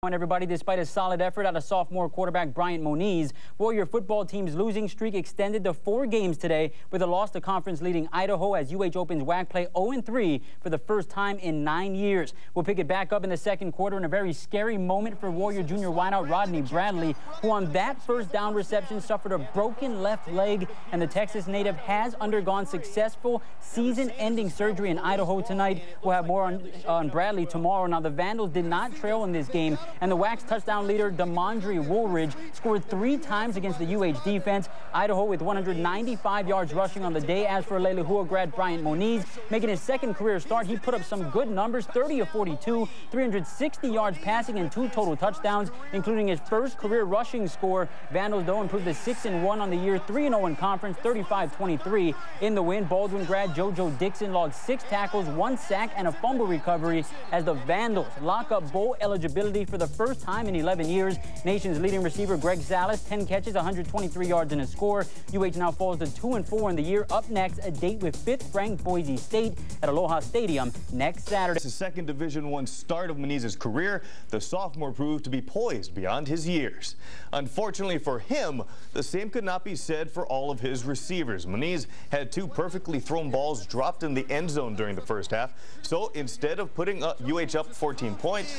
Everybody, despite a solid effort out of sophomore quarterback Bryant Moniz, Warrior football team's losing streak extended to 4 games today with a loss to conference-leading Idaho as UH opens WAC play 0-3 for the first time in 9 years. We'll pick it back up in the second quarter in a very scary moment for Warrior junior wideout Rodney Bradley, who on that first down reception suffered a broken left leg, and the Texas native has undergone successful season-ending surgery in Idaho tonight. We'll have more on Bradley tomorrow. Now, the Vandals did not trail in this game, and the WAC's touchdown leader, Damondre Woolridge, scored 3 times against the UH defense. Idaho with 195 yards rushing on the day. As for Leilehua grad Bryant Moniz, making his second career start, he put up some good numbers, 30 of 42, 360 yards passing, and 2 total touchdowns, including his first career rushing score. Vandals, though, improved to 6-1 on the year, 3-0 in conference, 35-23 in the win. Baldwin grad JoJo Dixon logged 6 tackles, 1 sack, and a fumble recovery as the Vandals lock up bowl eligibility for the first time in 11 years. Nation's leading receiver Greg Salas, 10 catches, 123 yards and a score. UH now falls to 2-4 in the year. Up next, a date with 5th-ranked Boise State at Aloha Stadium next Saturday. It's the second Division I start of Moniz's career. The sophomore proved to be poised beyond his years. Unfortunately for him, the same could not be said for all of his receivers. Moniz had 2 perfectly thrown balls dropped in the end zone during the first half. So instead of putting UH up 14 points,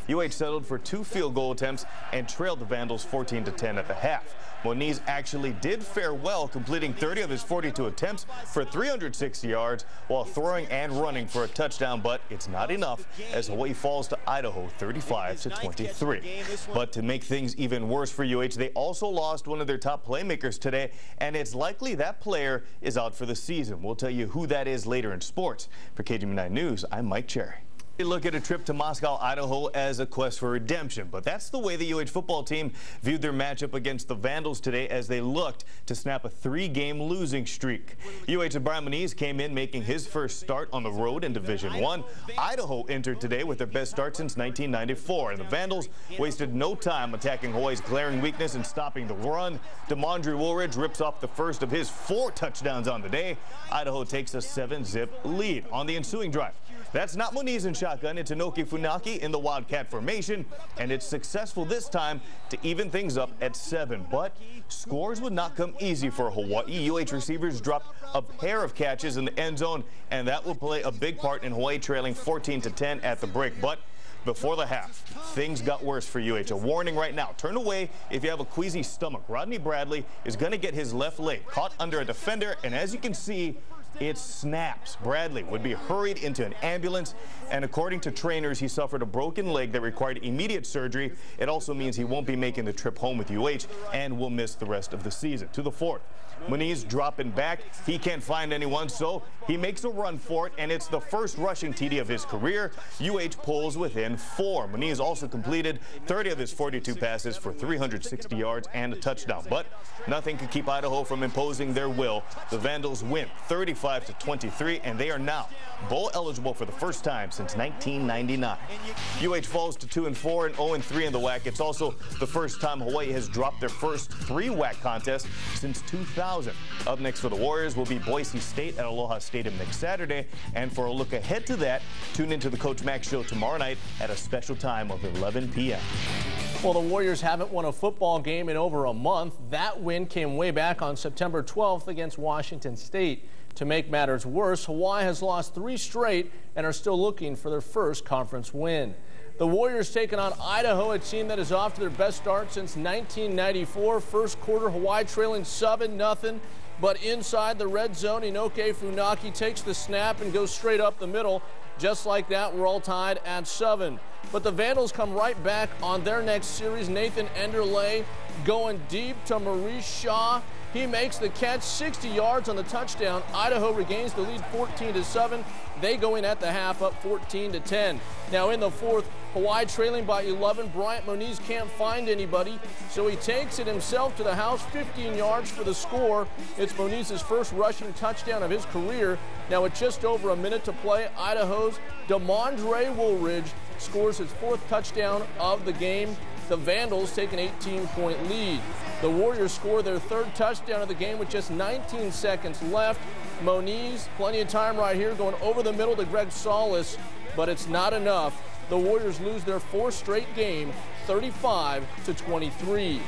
UH settled for 2 field goal attempts and trailed the Vandals 14-10 at the half. Moniz actually did fare well, completing 30 of his 42 attempts for 360 yards while throwing and running for a touchdown, but it's not enough as Hawaii falls to Idaho 35-23. But to make things even worse for UH, they also lost one of their top playmakers today, and it's likely that player is out for the season. We'll tell you who that is later in sports. For KGM9 News, I'm Mike Cherry. Look at a trip to Moscow, Idaho as a quest for redemption, but that's the way the UH football team viewed their matchup against the Vandals today as they looked to snap a 3-game losing streak. UH's Bryant Moniz came in making his first start on the road in Division I. Idaho entered today with their best start since 1994, and the Vandals wasted no time attacking Hawaii's glaring weakness and stopping the run. Damondre Woolridge rips off the first of his 4 touchdowns on the day. Idaho takes a 7-zip lead on the ensuing drive. That's not Moniz in shotgun. It's Inoki Funaki in the Wildcat formation, and it's successful this time to even things up at 7. But scores would not come easy for Hawaii. UH receivers dropped a pair of catches in the end zone, and that will play a big part in Hawaii trailing 14-10 at the break. But before the half, things got worse for UH. A warning right now. Turn away if you have a queasy stomach. Rodney Bradley is going to get his left leg caught under a defender, and as you can see, it snaps. Bradley would be hurried into an ambulance, and according to trainers, he suffered a broken leg that required immediate surgery. It also means he won't be making the trip home with UH and will miss the rest of the season. To the 4th. Moniz dropping back. He can't find anyone, so he makes a run for it, and it's the first rushing TD of his career. UH pulls within 4. Moniz also completed 30 of his 42 passes for 360 yards and a touchdown, but nothing could keep Idaho from imposing their will. The Vandals win 35-23, and they are now bowl eligible for the first time since 1999. UH falls to 2-4 and 0-3 in the WAC. It's also the first time Hawaii has dropped their first 3 WAC contests since 2000. Up next for the Warriors will be Boise State at Aloha Stadium next Saturday. And for a look ahead to that, tune into the Coach Max Show tomorrow night at a special time of 11 p.m. Well, the Warriors haven't won a football game in over a month. That win came way back on September 12th against Washington State. To make matters worse, Hawaii has lost 3 straight and are still looking for their first conference win. The Warriors taking on Idaho, a team that is off to their best start since 1994. First quarter, Hawaii trailing 7-0. But inside the red zone, Inoki Funaki takes the snap and goes straight up the middle. Just like that, we're all tied at 7. But the Vandals come right back on their next series. Nathan Enderle going deep to Maurice Shaw. He makes the catch, 60 yards on the touchdown. Idaho regains the lead 14-7. They go in at the half up 14-10. Now in the 4th, Hawaii trailing by 11. Bryant Moniz can't find anybody, so he takes it himself to the house, 15 yards for the score. It's Moniz's first rushing touchdown of his career. Now with just over a minute to play, Idaho's Damondre Woolridge scores his 4th touchdown of the game. The Vandals take an 18-point lead. The Warriors score their 3rd touchdown of the game with just 19 seconds left. Moniz, plenty of time right here, going over the middle to Greg Salas, but it's not enough. The Warriors lose their fourth straight game, 35-23.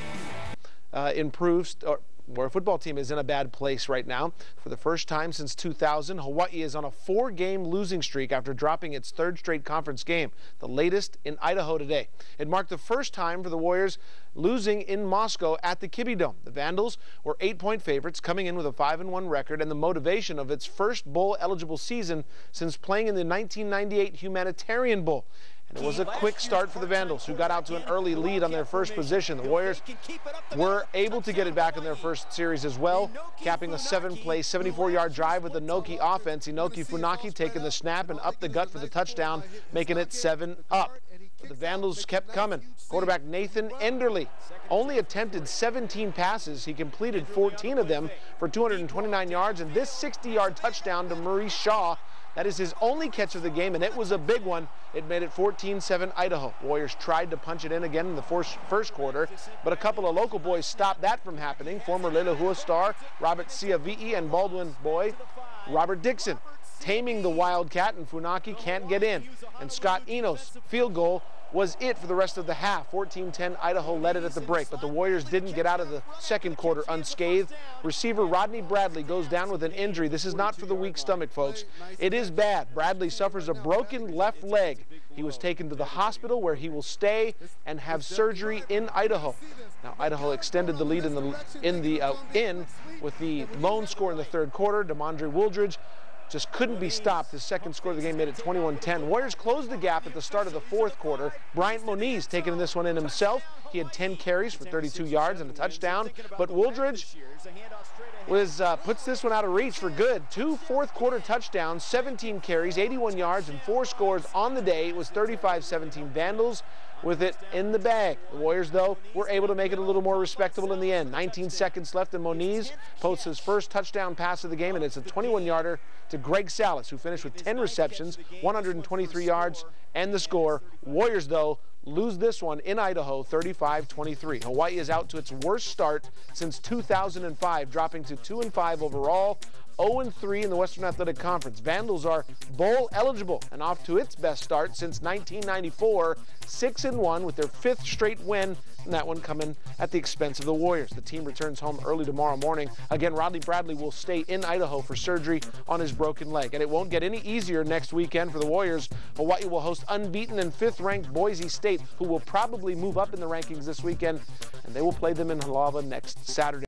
Our football team is in a bad place right now. For the first time since 2000, Hawaii is on a 4-game losing streak after dropping its third straight conference game, the latest in Idaho today. It marked the first time for the Warriors losing in Moscow at the Kibbie Dome. The Vandals were 8-point favorites, coming in with a 5-1 record and the motivation of its first bowl-eligible season since playing in the 1998 Humanitarian Bowl. And it was a quick start for the Vandals, who got out to an early lead on their first possession. The Warriors were able to get it back in their first series as well, capping a 7-play, 74-yard drive with the Inoki offense. Inoki Funaki taking the snap and up the gut for the touchdown, making it 7-up. But the Vandals kept coming. Quarterback Nathan Enderle only attempted 17 passes. He completed 14 of them for 229 yards, and this 60-yard touchdown to Maurice Shaw, that is his only catch of the game, and it was a big one. It made it 14-7 Idaho. Warriors tried to punch it in again in the first quarter, but a couple of local boys stopped that from happening. Former Leilehua star Robert Siavi'i and Baldwin boy Robert Dixon taming the Wildcat, and Funaki can't get in. And Scott Enos' field goal was it for the rest of the half. 14-10, Idaho led it at the break, but the Warriors didn't get out of the second quarter unscathed. Receiver Rodney Bradley goes down with an injury. This is not for the weak stomach, folks. It is bad. Bradley suffers a broken left leg. He was taken to the hospital, where he will stay and have surgery in Idaho. Now, Idaho extended the lead with the lone score in the third quarter. Damondre Wooldridge just couldn't be stopped. His second score of the game made it 21-10. Warriors closed the gap at the start of the fourth quarter. Bryant Moniz taking this one in himself. He had 10 carries for 32 yards and a touchdown, but Wooldridge puts this one out of reach for good. 2 fourth-quarter touchdowns, 17 carries, 81 yards, and 4 scores on the day. It was 35-17 Vandals with it in the bag. The Warriors, though, were able to make it a little more respectable in the end. 19 seconds left, and Moniz posts his first touchdown pass of the game, and it's a 21-yarder to Greg Salas, who finished with 10 receptions, 123 yards, and the score. Warriors, though, lose this one in Idaho, 35-23. Hawaii is out to its worst start since 2005, dropping to 2-5 overall, 0-3 in the Western Athletic Conference. Vandals are bowl eligible and off to its best start since 1994, 6-1 with their 5th straight win, and that one coming at the expense of the Warriors. The team returns home early tomorrow morning. Again, Rodney Bradley will stay in Idaho for surgery on his broken leg, and it won't get any easier next weekend for the Warriors. Hawaii will host unbeaten and 5th-ranked Boise State, who will probably move up in the rankings this weekend, and they will play them in Halawa next Saturday.